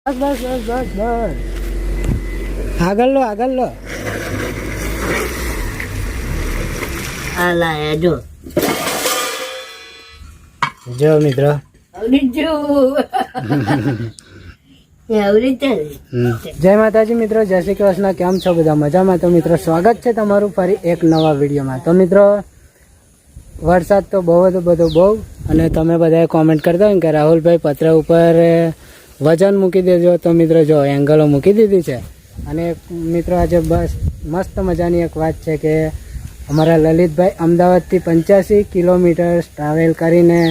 બસ બસ બસ બસ બસ આગળ લો આ લાયા જો જો મિત્રો જય માતાજી મિત્રો, જય શ્રી કૃષ્ણ. કેમ છો બધા? મજામાં? તો મિત્રો સ્વાગત છે તમારું ફરી એક નવા વિડીયોમાં. તો મિત્રો વરસાદ તો બહુ અને તમે બધાએ કોમેન્ટ કરતા હોય કે રાહુલભાઈ પતરા ઉપર વજન મૂકી દેજો. તો મિત્રો જો એંગલો મૂકી દીધી છે. અને મિત્રો આજે બસ મસ્ત મજાની એક વાત છે કે અમારા લલિતભાઈ અમદાવાદથી 85 કિલોમીટર ટ્રાવેલ કરીને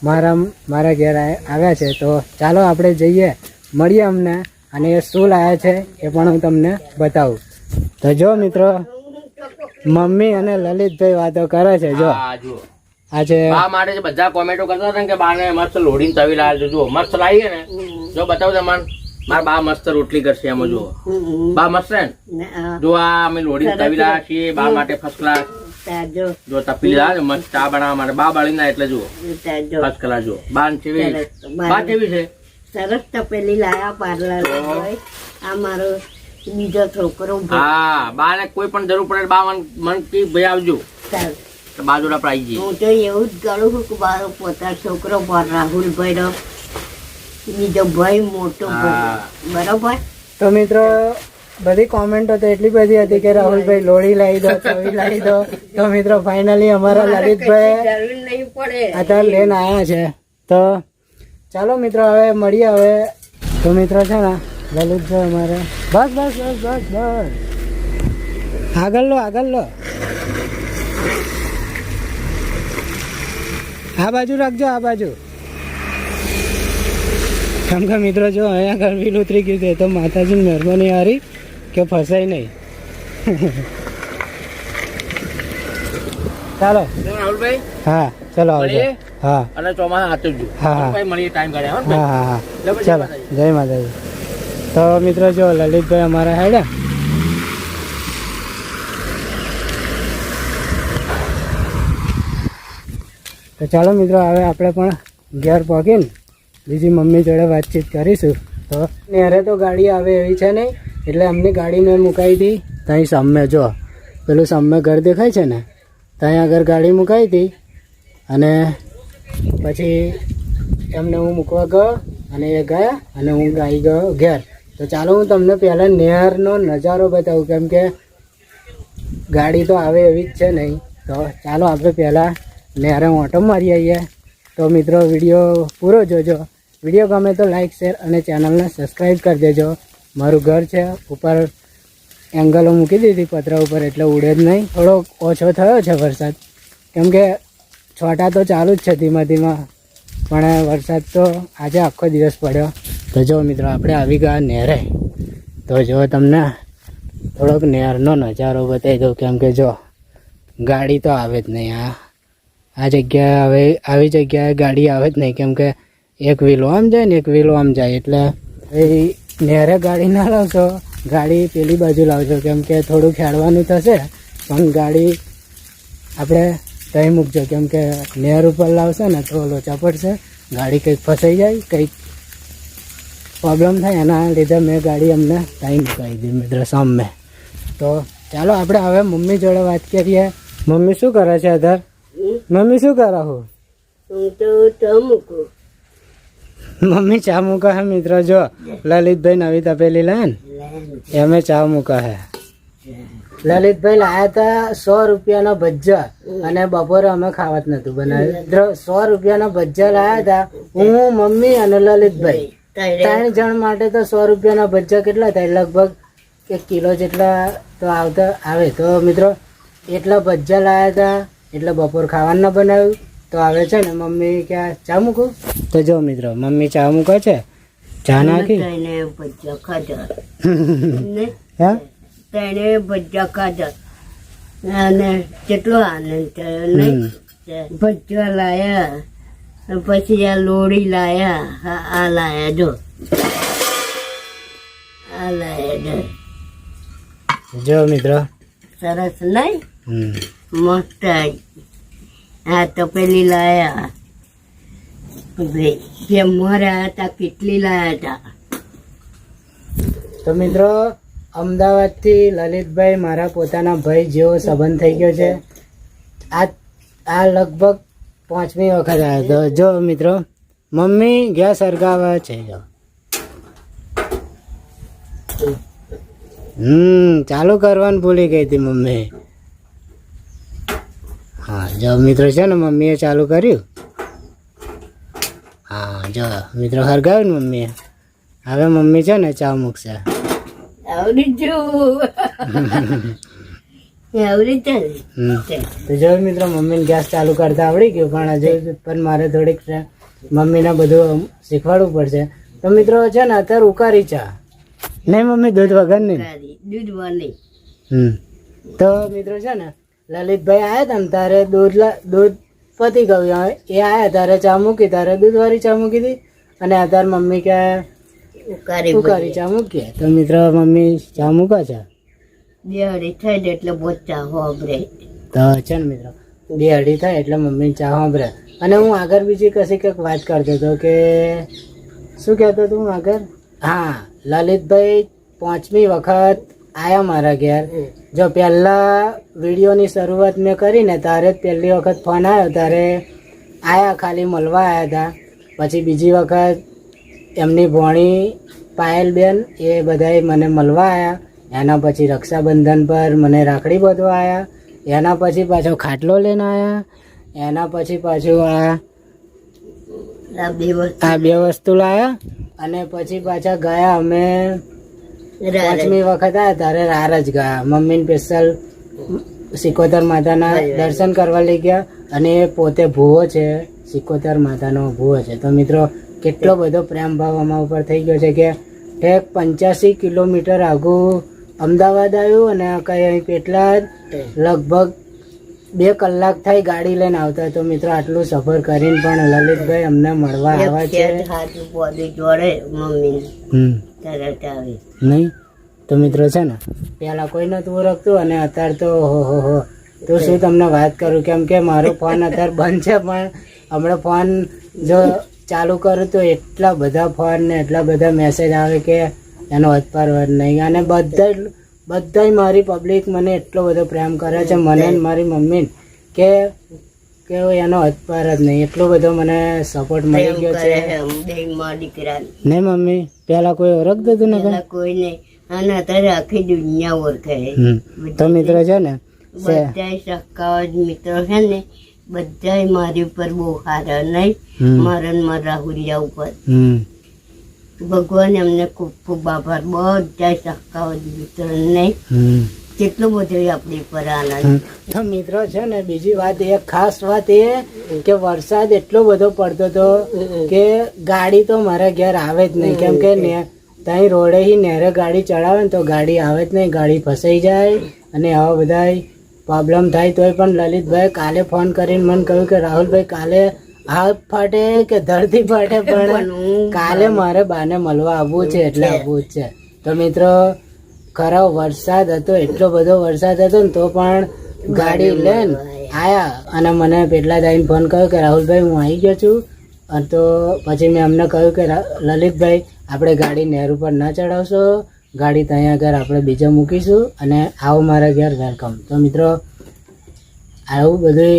મારા ઘેર આવ્યા છે. તો ચાલો આપણે જઈએ, મળીએ અમને, અને એ શું લાયા છે એ પણ હું તમને બતાવું. તો જો મિત્રો મમ્મી અને લલિતભાઈ વાતો કરે છે. જો આજે બા માટે બધા કોમેન્ટો કરતા હતા કે બાને મસ્ત લોડીને તવી લાવે જો મસ્ત લાવી ને, જો બતાવું તમને મારા બા મસ્ત રોટલી કરશે એમાં. જો બા મસ્ત છે ને, જો આ અમે લોડીને તવી લાવ્યા છીએ બા માટે ફર્સ્ટ ક્લાસ. જો તપી લાવે મસ્ત ચા બનાવવા માટે બા બાળી ના, એટલે જો ફર્સ્ટ ક્લાસ. જો બા કેવી છે, સરસ તપેલી લાયા પાર્લર. આ મારો બીજો છોકરો. હા બા ને કોઈ પણ જરૂર પડે બા મન કે ભાઈ આવજો, બાજુ આપણે આવી જઈએ. હું તો એવું જ કરું છું કે મારો પોતા છોકરો રાહુલભાઈ નો બીજો ભાઈ મોટો બરોબર. તો મિત્રો બધી કોમેન્ટો તો એટલી બધી હતી કે રાહુલભાઈ લોડી લાવી દો, તવી લાવી દો. તો મિત્રો ફાઇનલી અમારા લલિતભાઈ અત્યારે લઈને આવ્યા છે. તો ચાલો મિત્રો હવે મળીએ હવે. તો મિત્રો છે ને લલિતભાઈ અમારે બસ બસ બસ બસ બસ આગળ લો આ બાજુ રાખજો, આ બાજુ. કેમ કે મિત્રો જો અહીંયા ગરમી ઉતરી ગયું છે તો માતાજીની મહેરબાની હારી કે ફસાય નહીં. ચાલો રાહુલભાઈ, હા ચલો આવજો. હા અને ચોમાસા હાથવજો. હા મળીએ ટાઈમ કાઢ્યા. હા ચાલો જય માતાજી. તો મિત્રો જો લલિતભાઈ અમારા હેડે. તો ચાલો મિત્રો હવે આપણે પણ ઘેર પહોંચીને બીજી મમ્મી જોડે વાતચીત કરીશું. તો નેરે તો ગાડી આવે એવી છે નહીં, એટલે એમની ગાડી મેં મુકાઈ હતી ત્યાં સામે. જો પેલું સામે ઘર દેખાય છે ને, ત્યાં આગળ ગાડી મુકાઈ હતી. અને પછી એમને હું મૂકવા ગયો અને એ ગયા અને હું આવી ગયો ઘેર. તો ચાલો હું તમને પહેલાં નહેરનો નજારો બતાવું, કેમ કે ગાડી તો આવે એવી જ છે નહીં. તો ચાલો આપણે પહેલાં નહેરે ઓટો મારી આવીએ. તો મિત્રો વિડીયો પૂરો જોજો. વિડીયો ગમે તો લાઈક, શેર અને ચેનલને સબસ્ક્રાઈબ કરી દેજો. મારું ઘર છે ઉપર, એંગલો મૂકી દીધી પતરા ઉપર એટલે ઉડે જ નહીં. થોડો ઓછો થયો છે વરસાદ, કેમ કે છોટા તો ચાલુ જ છે ધીમા ધીમા, પણ વરસાદ તો આજે આખો દિવસ પડ્યો. તો જો મિત્રો આપણે આવી ગયા નહેરે. તો જો તમને થોડોક નહેરનો નજારો બતાવી દઉં, કેમ કે જો ગાડી તો આવે જ નહીં. આ જગ્યાએ હવે આવી જગ્યાએ ગાડી આવે જ નહીં, કેમ કે એક વ્હીલો આમ જાય ને એક વ્હીલો આમ જાય. એટલે એ નહેરે ગાડી ના લાવશો, ગાડી પેલી બાજુ લાવજો, કેમ કે થોડું ખેડવાનું થશે. પણ ગાડી આપણે ત્યાં મૂકજો, કેમ કે નહેર ઉપર લાવશે ને તો લોચા પડશે, ગાડી કંઈક ફસાઈ જાય, કંઈક પ્રોબ્લેમ થાય. એના લીધે મેં ગાડી અમને ત્યાં મુકાવી દીધી મિત્રો સામે. તો ચાલો આપણે હવે મમ્મી જોડે વાત કરીએ. મમ્મી શું કરે છે અધર? મમ્મી શું કરો? હું તો ચા મૂકું. મમ્મી ચા મૂકા હે મિત્રો. જો લલિતભાઈ નવી તપેલી લાયા ને એમે ચા મૂકા હે. લલિતભાઈ લાયા હતા 100 રૂપિયાના ભજીયા, અને બપોરે અમે ખાવા જ નતું બનાવ્યું. 100 રૂપિયાના ભજીયા લાયા હતા હું, મમ્મી અને લલિતભાઈ. 3 જણ માટે તો 100 રૂપિયાના ભજીયા કેટલા થાય? લગભગ 1 કિલો જેટલા તો આવે. તો મિત્રો એટલા ભજીયા લાયા હતા, એટલે બપોર ખાવાનું ના બનાવ્યું. તો આવે છે ને મમ્મી ક્યાં ચા મૂકું. તો જો મિત્રો મમ્મી ચા મૂકે છે, ચા નાખી ભજીયા ખાધા. હા તેને ભજીયા ખાધા અને કેટલો આનંદ થયો નહીં. ભજીયા લાયા, પછી આ લોડી લાયા. આ લાયા જો, આ લાયા જો મિત્રો સરસ નહીં? મસ્ત. આ તપેલી લાયા જે મર્યા હતા કેટલી લાયા હતા. તો મિત્રો અમદાવાદથી લલિતભાઈ મારા પોતાના ભાઈ જેવો સંબંધ થઈ ગયો છે. આ લગભગ 5મી વખત આવ્યો હતો. જો મિત્રો મમ્મી ગેસ સળગાવે છે. જો ચાલુ કરવાનું ભૂલી ગઈ હતી મમ્મી. હા જો મિત્રો છે ને મમ્મીએ ચાલુ કર્યું. હા જો મિત્રો હરગાવ્યું ને મમ્મીએ. હવે મમ્મી છે ને ચા મૂકશે. આવડી તો જો મિત્રો મમ્મીને ગેસ ચાલુ કરતા આવડી ગયું, પણ હજુ પણ મારે થોડીક મમ્મીને બધું શીખવાડવું પડશે. તો મિત્રો છે ને અત્યારે ઉકારી ચા નહીં મમ્મી, દૂધ વગર નહીં. દૂધ વાળી તો મિત્રો છે ને લલિતભાઈ આવ્યા હતા ને તારે દૂધ પતી ગયું. એ આવ્યા તારે ચા મૂકી, તારે દૂધવાળી ચા મૂકી હતી, અને અત્યારે મમ્મી કે ઉકારી ચા મૂકીએ. તો મિત્રો મમ્મી ચા મૂકા છે. 2-2.5 થાય એટલે બહુ ચા હોબરે. તો છે ને મિત્રો 2-2 થાય એટલે મમ્મી ચા સાંભળે. અને હું આગળ બીજી કશી કંઈક વાત કરતો હતો કે શું કહેતો હતો હું આગળ? હા, લલિતભાઈ 5મી વખત આયા મારા ઘેર. જો પહેલા વિડીયોની શરૂઆત મેં કરીને તારે પહેલી વખત ફોન આવ્યો ત્યારે આયા, ખાલી મળવા આવ્યા હતા. પછી બીજી વખત એમની ભોણી પાયલબેન એ બધાએ મને મળવા આવ્યા. એના પછી રક્ષાબંધન પર મને રાખડી બાંધવા આવ્યા. એના પછી પાછો ખાટલો લઈને આવ્યા. એના પછી પાછું આ બે વસ્તુ લાયા. અને પછી પાછા ગયા અમે 5મી વખત આવ્યા ત્યારે રાર જ ગયા. મમ્મીને સ્પેશિયલ સિકોતર માતાના દર્શન કરવા લઈ ગયા. અને એ પોતે ભૂવો છે, સિકોતર માતાનો ભૂવો છે. તો મિત્રો કેટલો બધો પ્રેમ ભાવ અમારા ઉપર થઈ ગયો છે કે ઠેક 85 કિલોમીટર આગું અમદાવાદ આવ્યું, અને કઈ અહીં પેટલાદ લગભગ 2 કલાક થાય ગાડી લઈને આવતા. તો મિત્રો આટલું સફર કરીને પણ લલિતભાઈ અમને મળવા આવ્યા છે. નહીં તો મિત્રો છે ને પેલા કોઈ નતું ઓળખતું, અને અત્યારે તો હો તો શું તમને વાત કરું, કેમ કે મારો ફોન અત્યારે બંધ છે, પણ હમણાં ફોન જો ચાલુ કરું તો એટલા બધા ફોન ને એટલા બધા મેસેજ આવે કે એનો હદપાર વધ નહીં. અને બધા મારી પબ્લિક મને એટલો બધો પ્રેમ કરે છે, મને ને મારી મમ્મીને, કે એનો હદપાર જ નહીં. એટલો બધો મને સપોર્ટ મળી ગયો છે. નહીં મમ્મી પેલા કોઈ ઓળખતું હતું ને? કોઈ નહીં. અને અત્યારે આખી દુનિયા ઓળખે. તો મિત્રો છે ને બધા સખાવત મિત્રો છે ને બધા મારી ઉપર બહુ સારા. નહીં મારા ને મારા રાહુલિયા ઉપર ભગવાન એમને ખૂબ ખૂબ આભાર. બધા સખાવત મિત્રો નહીં કેટલો બધો આપણી પર આનંદ. તો મિત્રો છે ને બીજી વાત એક ખાસ વાત એ કે વરસાદ એટલો બધો પડતો હતો કે ગાડી તો મારા ઘેર આવે જ નહીં, કેમ કે ત્યાં રોડે નેરે ગાડી ચડાવે ને તો ગાડી આવે જ નહીં, ગાડી ફસાઈ જાય અને આવા બધા પ્રોબ્લેમ થાય. તોય પણ લલિતભાઈ કાલે ફોન કરીને મને કહ્યું કે રાહુલભાઈ કાલે હાથ ફાટે કે ધરતી ફાટે પણ કાલે મારે બાને મળવા આવવું છે, એટલે આવવું જ છે. તો મિત્રો ખરો વરસાદ હતો, એટલો બધો વરસાદ હતો ને તો પણ ગાડી લઈને આયા. અને મને પેટલા આવીને ફોન કર્યો કે રાહુલભાઈ હું આવી ગયો છું. અને તો પછી મેં અમને કહ્યું કે લલિતભાઈ આપણે ગાડી નહેર ઉપર ના ચડાવશો, ગાડી ત્યાં આગળ આપણે બીજા મૂકીશું, અને આવો મારા ઘેર વેલકમ. તો મિત્રો આવું બધું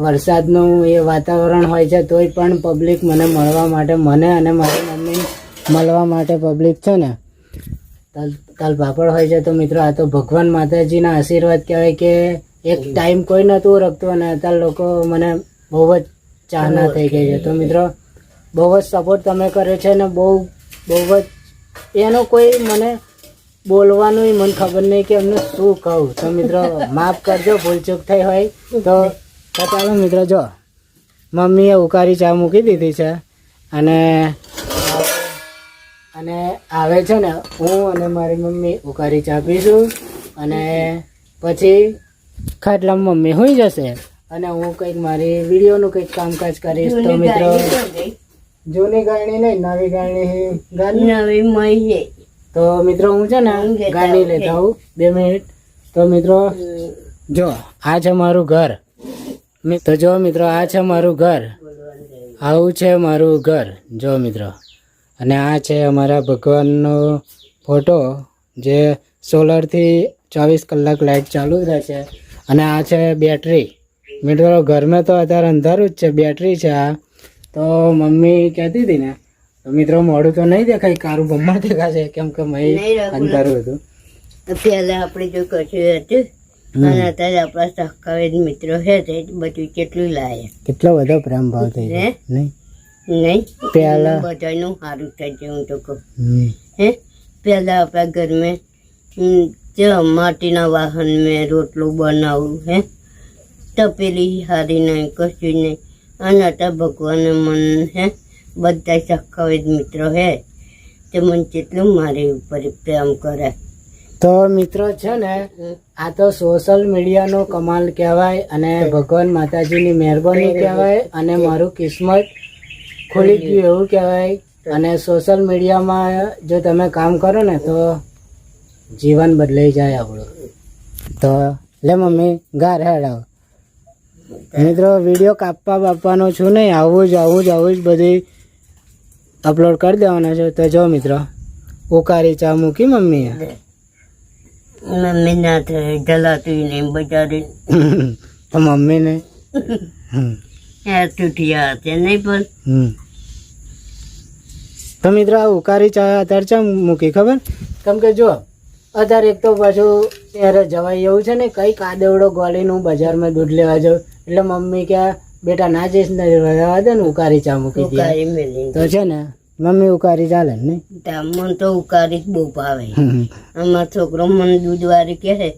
વરસાદનું એ વાતાવરણ હોય છે, તોય પણ પબ્લિક મને મળવા માટે, મને અને મારી મમ્મી મળવા માટે પબ્લિક છે ને તલ પાપડ હોય છે. તો મિત્રો આ તો ભગવાન માતાજીના આશીર્વાદ કહેવાય કે એક ટાઈમ કોઈ નહોતું ઓળખતું અને અત્યારે લોકો મને બહુ જ ચાહના થઈ ગઈ છે. તો મિત્રો બહુ જ સપોર્ટ તમે કર્યો છે, ને બહુ જ એનો કોઈ મને બોલવાનું મને ખબર નહીં કે એમને શું કહું. તો મિત્રો માફ કરજો ભૂલચૂક થઈ હોય તો. ચાલો મિત્રો જો મમ્મીએ ઉકારી ચા મૂકી દીધી છે, અને આવે છે ને હું અને મારી મમ્મી ઉકારી ચા પીશું, અને પછી ખાટલામાં મમ્મી હોઈ જશે, અને હું કંઈક મારી વિડીયોનું કંઈક કામકાજ કરીશ. તો મિત્રો જૂની ગાયણી નહીં, નવી ગાયણી. તો મિત્રો હું છે ને ગાયણી લેતા આવું 2 મિનિટ. તો મિત્રો જો આ છે મારું ઘર. તો જો મિત્રો આ છે મારું ઘર, આવું છે મારું ઘર જો મિત્રો. અને આ છે અમારા ભગવાનનો ફોટો જે સોલરથી 24 કલાક લાઇટ ચાલુ જ રહે છે. અને આ છે બેટરી. મિત્રો ઘરમાં તો અત્યારે અંધારું જ છે, બેટરી છે આ. તો મમ્મી કહેતી હતી ને, તો મિત્રો મોડું તો નહીં દેખાય, કારું બમ્મા દેખાશે કેમ કે મય અંધારું હતું. પહેલા આપણે જો કશું હતું અને અત્યારે આપણા સખાવેદ મિત્રો છે તે બધું કેટલું લાયા. કેટલો બધો પ્રેમ ભાવ થઈ હે? ગયો નહીં નહીં પહેલા- બધાનું સારું થાય છે હું તો કહું. હમ. હે પહેલા આપણા ઘરમાં જે માટીના વાહન મેં રોટલું બનાવું હે તપેલી હારી નહીં કશું નહીં. અને અત્યારે ભગવાને મન હે બધા સખાવેદ મિત્રો હે તે મને કેટલું મારી ઉપર પ્રેમ કરે. તો મિત્રો છે ને, આ તો સોશિયલ મીડિયાનો કમાલ કહેવાય અને ભગવાન માતાજીની મહેરબાની કહેવાય અને મારું કિસ્મત ખુલી ગયું એવું કહેવાય. અને સોશિયલ મીડિયામાં જો તમે કામ કરો ને તો જીવન બદલાઈ જાય આપણું. તો લે મમ્મી ગાર હેડાવ. મિત્રો વિડીયો કાપવા બાપવાનો છું નહીં, આવું જ બધું અપલોડ કરી દેવાના છે. તો જો મિત્રો ઉકારી ચા મૂકી મમ્મીએ. મમ્મી ના થાય જલાતું નહીં બજારે તો મમ્મીને તૂટ્યા છે નહીં પણ તો મિત્રો આ ઉકારી ચા અત્યારે ચા મૂકી ખબર? કેમ કે જો અત્યારે એક તો પાછું ત્યારે જવાય એવું છે ને, કઈ કાદવડો ગોળીનું બજારમાં દૂધ લેવા જાઉં એટલે મમ્મી કે બેટા ના જઈશ ને રહેવા દે ને, ઉકારી ચા મૂકી દે. ઉકારી મેલી તો છે ને મમ્મી ઉકારી ચાલે ને નહીં? મને તો ઉકારી જ બહુ ભાવે. અમારો છોકરો મને દૂધ વાળી કહે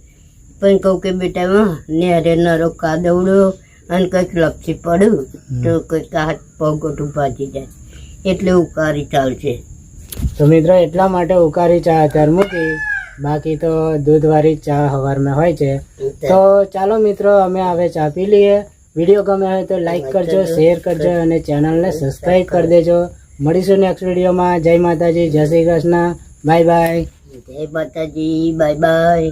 પણ કહું કે બેટા નેરે નરો કાદવડો અને કંઈક લપસી પડ્યું તો કંઈક હાથ પગોટું ભાજી જાય એટલે ઉકારી ચાલશે. તો મિત્રો એટલા માટે ઉકારી ચા અત્યારે મૂકી, બાકી તો દૂધવાળી ચા સવારમાં હોય છે. તો ચાલો મિત્રો અમે હવે ચા પી લઈએ. વિડીયો ગમે હોય તો લાઈક કરજો, શેર કરજો અને ચેનલને સબસ્ક્રાઈબ કરી દેજો. મળીશું નેક્સ્ટ વિડીયોમાં. જય માતાજી, જય શ્રી કૃષ્ણ, બાય બાય. જય માતાજી, બાય બાય.